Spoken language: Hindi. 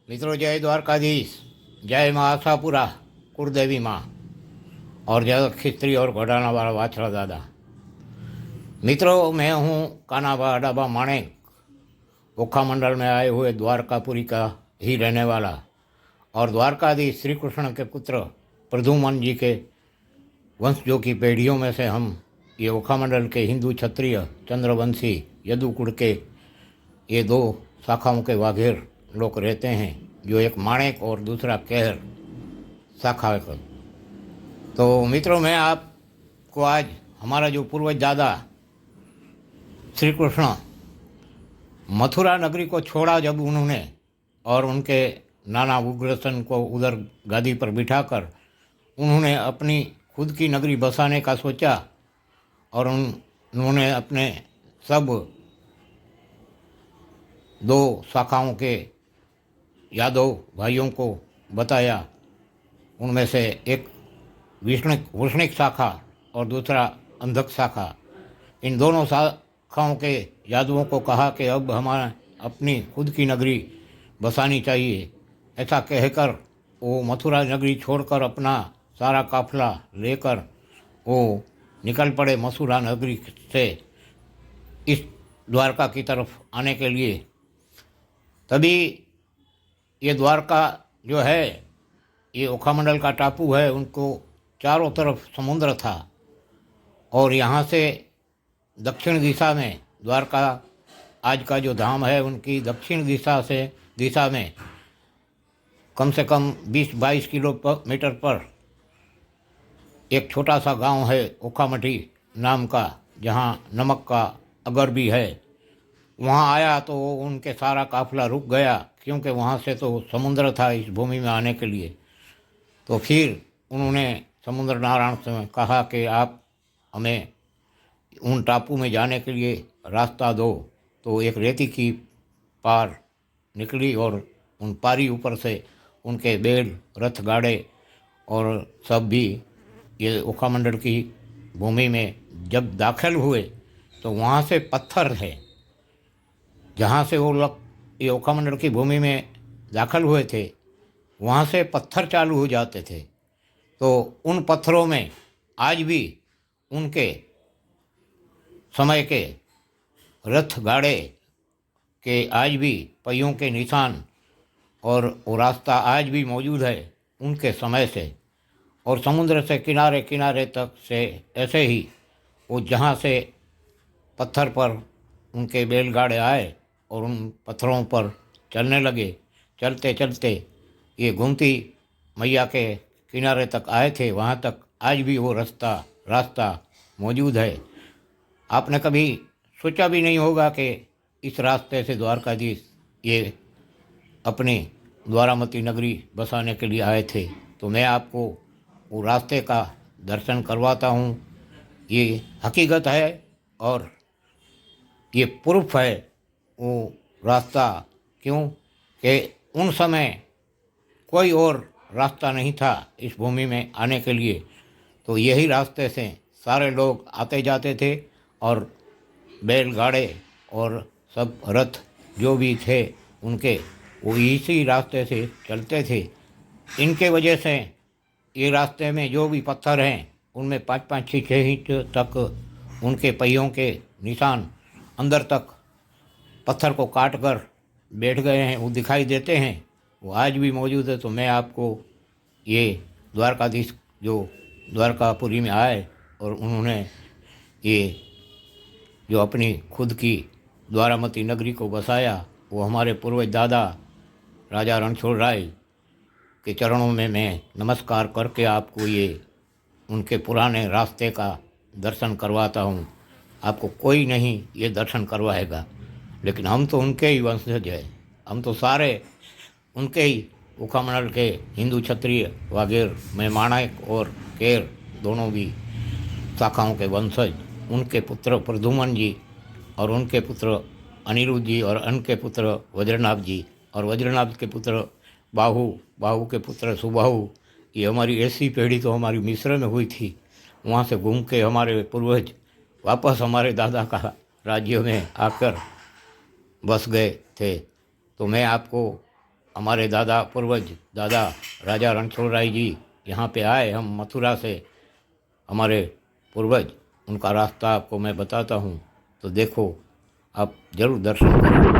मित्रों, जय द्वारकाधीश, जय माँ आशापुरा कुलदेवी माँ और जय खिस्त्री और घोड़ाना वाला वाछड़ा दादा। मित्रों, मैं हूँ कानाबा डाबा माणेक, ओखा मंडल में आए हुए द्वारकापुरी का ही रहने वाला और द्वारकाधीश श्री कृष्ण के पुत्र प्रद्युम्न जी के वंशजों की पीढ़ियों में से हम ये ओखा मंडल के हिंदू क्षत्रिय चंद्रवंशी यदुकुल के ये दो शाखाओं के वाघेर लोग रहते हैं, जो एक माणेक और दूसरा कहर शाखा का। तो मित्रों, मैं आपको आज हमारा जो पूर्वज दादा श्री कृष्ण मथुरा नगरी को छोड़ा जब उन्होंने, और उनके नाना उग्रसेन को उधर गादी पर बिठाकर उन्होंने अपनी खुद की नगरी बसाने का सोचा और उन्होंने अपने सब दो शाखाओं के यादव भाइयों को बताया। उनमें से एक वृष्णिक शाखा और दूसरा अंधक शाखा, इन दोनों शाखाओं के यादवों को कहा कि अब हमारा अपनी खुद की नगरी बसानी चाहिए। ऐसा कहकर वो मथुरा नगरी छोड़कर अपना सारा काफिला लेकर वो निकल पड़े मथुरा नगरी से इस द्वारका की तरफ आने के लिए। तभी ये द्वारका जो है, ये ओखामंडल का टापू है, उनको चारों तरफ समुद्र था और यहाँ से दक्षिण दिशा में द्वारका आज का जो धाम है, उनकी दक्षिण दिशा में कम से कम 20-22 किलोमीटर पर एक छोटा सा गांव है ओखामठी नाम का, जहाँ नमक का अगर भी है। वहाँ आया तो उनके सारा काफिला रुक गया, क्योंकि वहाँ से तो समुद्र था इस भूमि में आने के लिए। तो फिर उन्होंने समुद्र नारायण से कहा कि आप हमें उन टापू में जाने के लिए रास्ता दो। तो एक रेती की पार निकली और उन पारी ऊपर से उनके बैल रथ गाड़े और सब भी ये ओखामंडल की भूमि में जब दाखिल हुए तो वहाँ से पत्थर थे। जहाँ से वो लोग ये ओखामंडल की भूमि में दाखिल हुए थे, वहाँ से पत्थर चालू हो जाते थे। तो उन पत्थरों में आज भी उनके समय के रथ गाड़े के आज भी पहियों के निशान और वो रास्ता आज भी मौजूद है उनके समय से। और समुद्र से किनारे किनारे तक से ऐसे ही वो जहाँ से पत्थर पर उनके बैलगाड़े आए और उन पत्थरों पर चलने लगे, चलते चलते ये गोमती मैया के किनारे तक आए थे। वहाँ तक आज भी वो रास्ता मौजूद है। आपने कभी सोचा भी नहीं होगा कि इस रास्ते से द्वारकाधीश ये अपनी द्वारामती नगरी बसाने के लिए आए थे। तो मैं आपको वो रास्ते का दर्शन करवाता हूँ। ये हकीकत है और ये प्रूफ है वो रास्ता। क्यों कि उन समय कोई और रास्ता नहीं था इस भूमि में आने के लिए। तो यही रास्ते से सारे लोग आते जाते थे और बैलगाड़े और सब रथ जो भी थे उनके, वो इसी रास्ते से चलते थे। इनके वजह से ये रास्ते में जो भी पत्थर हैं उनमें 5-5, 6-6 इंच तक उनके पहियों के निशान अंदर तक पत्थर को काट कर बैठ गए हैं, वो दिखाई देते हैं। वो आज भी मौजूद है। तो मैं आपको ये द्वारकाधीश जो द्वारकापुरी में आए और उन्होंने ये जो अपनी खुद की द्वारामती नगरी को बसाया, वो हमारे पूर्वज दादा राजा रणछोड़ राय के चरणों में मैं नमस्कार करके आपको ये उनके पुराने रास्ते का दर्शन करवाता हूँ। आपको कोई नहीं ये दर्शन करवाएगा, लेकिन हम तो उनके ही वंशज हैं। हम तो सारे उनके ही ओखामंडल के हिंदू क्षत्रिय वागेर में माणेक और केर दोनों भी शाखाओं के वंशज, उनके पुत्र प्रद्युम्न जी और उनके पुत्र अनिरुद्ध जी और उनके पुत्र वज्रनाभ जी और वज्रनाभ के पुत्र बाहु के पुत्र सुबाहु। ये हमारी ऐसी पीढ़ी तो हमारी मिस्र में हुई थी। वहाँ से घूम के हमारे पूर्वज वापस हमारे दादा का राज्य में आकर बस गए थे। तो मैं आपको हमारे दादा पूर्वज दादा राजा रणछोड़ राय जी यहाँ पे आए। हम मथुरा से हमारे पूर्वज, उनका रास्ता आपको मैं बताता हूँ, तो देखो, आप जरूर दर्शन करो।